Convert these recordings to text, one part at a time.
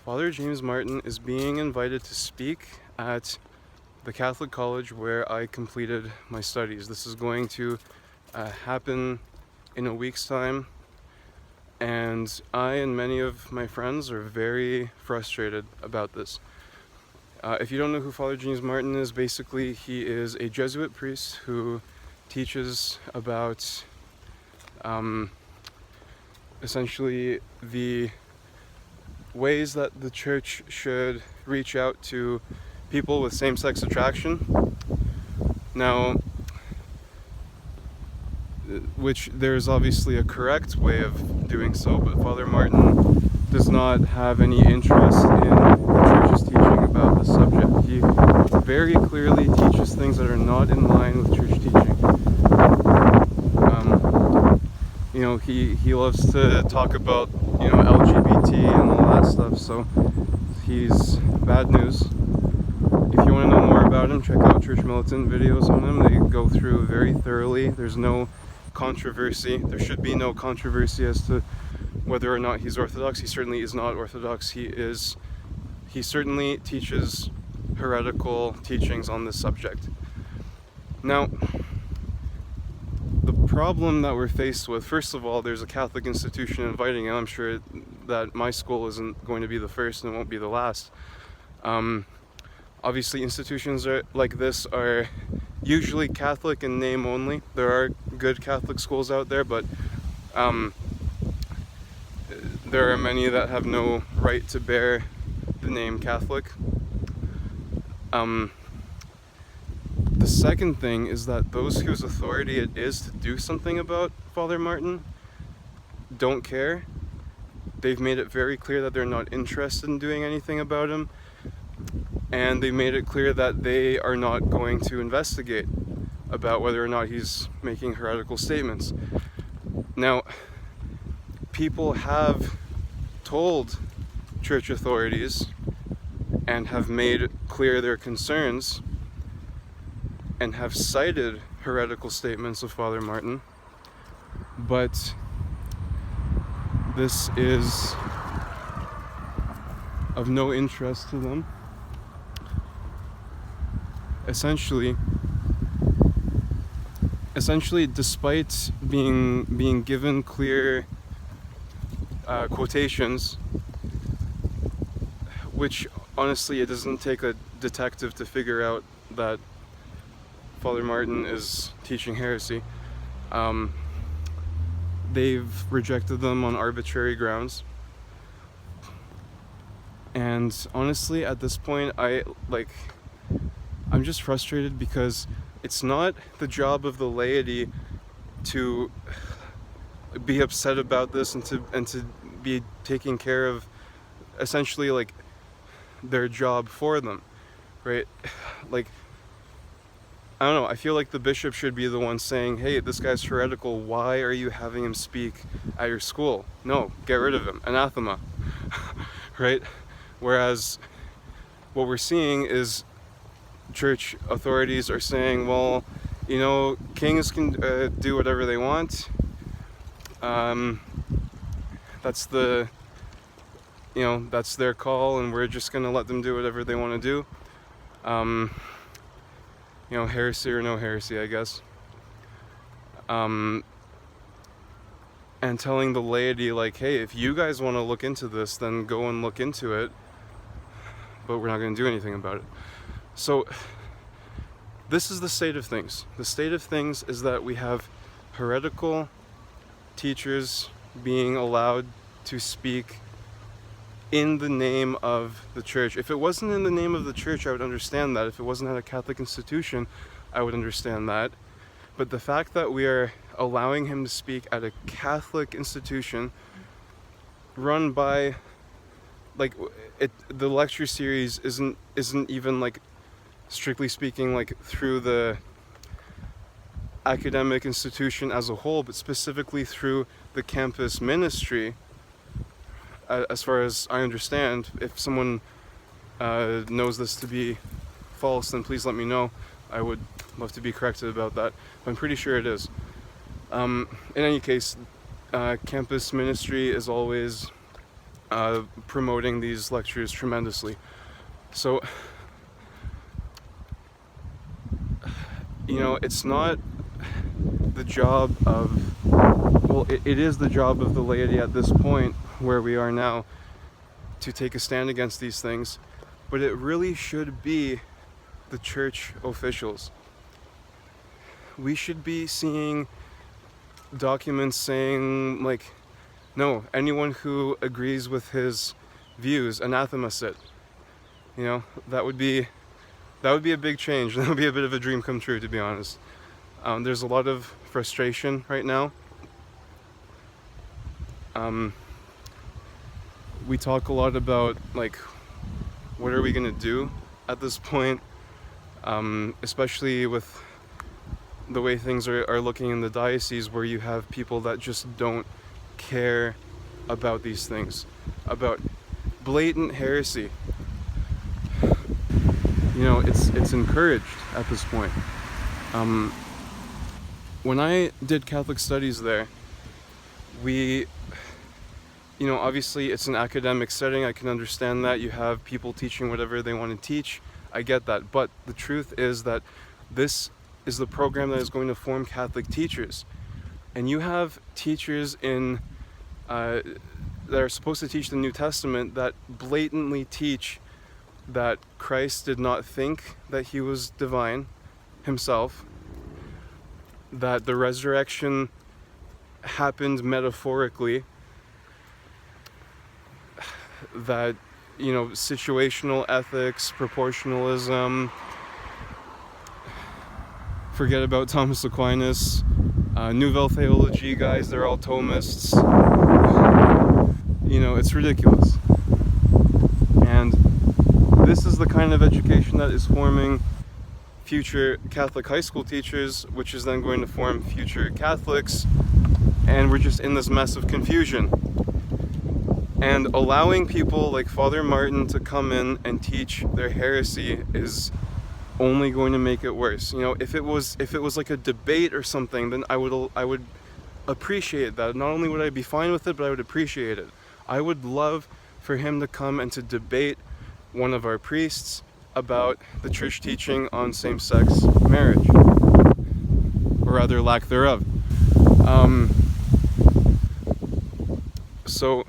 Father James Martin is being invited to speak at the Catholic college where I completed my studies. This is going to happen in a week's time, and I and many of my friends are very frustrated about this. If you don't know who Father James Martin is, basically he is a Jesuit priest who teaches about essentially the ways that the church should reach out to people with same-sex attraction. Now, which there's obviously a correct way of doing so, but Father Martin does not have any interest in the church's teaching about the subject. He very clearly teaches things that are not in line with church teaching. He loves to talk about, LGBT and all that stuff, so he's bad news. If you want to know more about him, check out Church Militant videos on him. They go through very thoroughly. There's no controversy. There should be no controversy as to whether or not he's Orthodox. He certainly is not Orthodox. He certainly teaches heretical teachings on this subject. Now, the problem that we're faced with, first of all, there's a Catholic institution inviting him. I'm sure that my school isn't going to be the first and it won't be the last. Obviously, institutions like this are usually Catholic in name only. There are good Catholic schools out there, but there are many that have no right to bear the name Catholic. The second thing is that those whose authority it is to do something about Father Martin don't care. They've made it very clear that they're not interested in doing anything about him, and they made it clear that they are not going to investigate about whether or not he's making heretical statements. Now, people have told church authorities and have made clear their concerns and have cited heretical statements of Father Martin, but this is of no interest to them. Essentially, despite being given clear quotations, which honestly it doesn't take a detective to figure out that Father Martin is teaching heresy, they've rejected them on arbitrary grounds. And honestly, at this point, I'm just frustrated because it's not the job of the laity to be upset about this and to be taking care of essentially like their job for them, right? I don't know, I feel like the bishop should be the one saying, hey, this guy's heretical, why are you having him speak at your school? No, get rid of him, anathema, right? Whereas what we're seeing is church authorities are saying, well, kings can do whatever they want. That's that's their call, and we're just going to let them do whatever they want to do. Heresy or no heresy, I guess. And telling the laity, like, hey, if you guys want to look into this, then go and look into it, but we're not going to do anything about it. So, this is the state of things. The state of things is that we have heretical teachers being allowed to speak in the name of the church. If it wasn't in the name of the church, I would understand that. If it wasn't at a Catholic institution, I would understand that. But the fact that we are allowing him to speak at a Catholic institution run by, the lecture series isn't even strictly speaking through the academic institution as a whole, but specifically through the campus ministry. As far as I understand, if someone knows this to be false, then please let me know. I would love to be corrected about that, but I'm pretty sure it is. In any case, campus ministry is always promoting these lectures tremendously. So, it's not the job of, well, it is the job of the laity at this point where we are now to take a stand against these things, but it really should be the church officials. We should be seeing documents saying, like, no, anyone who agrees with his views, anathema sit. That would be a big change. That would be a bit of a dream come true, to be honest. There's a lot of frustration right now. We talk a lot about, like, what are we going to do at this point, especially with the way things are looking in the diocese, where you have people that just don't care about these things, about blatant heresy. It's encouraged at this point. When I did Catholic studies there, we, obviously it's an academic setting. I can understand that. You have people teaching whatever they want to teach. I get that. But the truth is that this is the program that is going to form Catholic teachers. And you have teachers that are supposed to teach the New Testament that blatantly teach that Christ did not think that he was divine himself, that the resurrection happened metaphorically, that, situational ethics, proportionalism, forget about Thomas Aquinas, Nouvelle Theologie guys, they're all Thomists. It's ridiculous. And this is the kind of education that is forming future Catholic high school teachers, which is then going to form future Catholics, and we're just in this mess of confusion. And allowing people like Father Martin to come in and teach their heresy is only going to make it worse. If it was like a debate or something, then I would appreciate that. Not only would I be fine with it, but I would appreciate it. I would love for him to come and to debate one of our priests about the church teaching on same-sex marriage, or rather lack thereof. So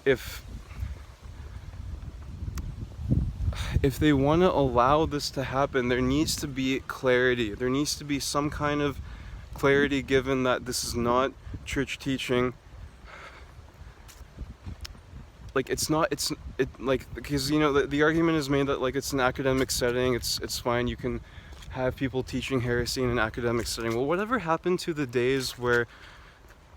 if they want to allow this to happen, there needs to be clarity. There needs to be some kind of clarity given that this is not church teaching. Like, because the argument is made that, like, it's an academic setting, it's fine, you can have people teaching heresy in an academic setting. Well, whatever happened to the days where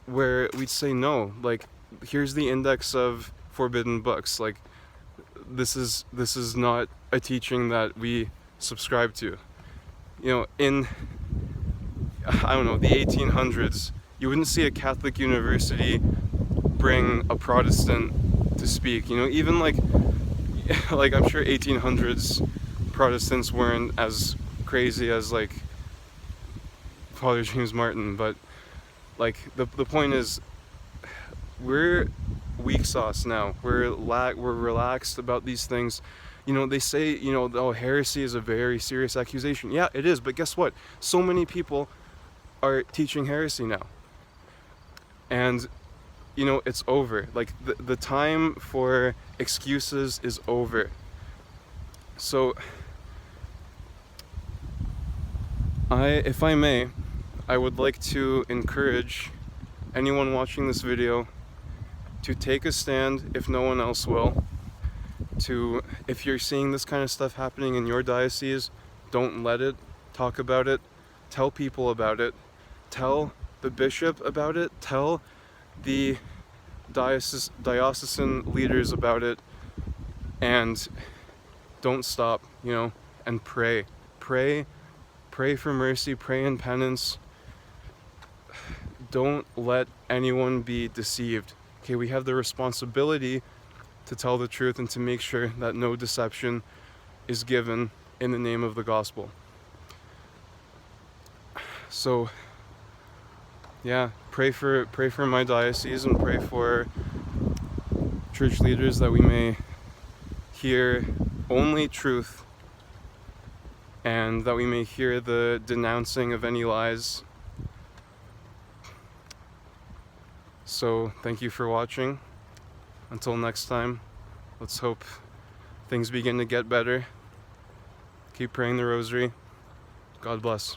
we'd say, no, like, here's the index of forbidden books, like, this is not a teaching that we subscribe to. In, I don't know, the 1800s, you wouldn't see a Catholic university bring a Protestant to speak. Even like I'm sure 1800s Protestants weren't as crazy as like Father James Martin, but like the point is, we're weak sauce now. We're relaxed about these things. They say, oh, heresy is a very serious accusation. Yeah, it is, but guess what? So many people are teaching heresy now. And it's over. Like, the time for excuses is over. So, if I may, I would like to encourage anyone watching this video to take a stand if no one else will. If you're seeing this kind of stuff happening in your diocese, don't let it. Talk about it. Tell people about it. Tell the bishop about it. Tell the diocesan leaders about it, and don't stop, and pray for mercy, pray in penance. Don't let anyone be deceived. Okay, we have the responsibility to tell the truth and to make sure that no deception is given in the name of the gospel. So yeah, pray for my diocese and pray for church leaders that we may hear only truth and that we may hear the denouncing of any lies. So thank you for watching. Until next time, let's hope things begin to get better. Keep praying the rosary. God bless.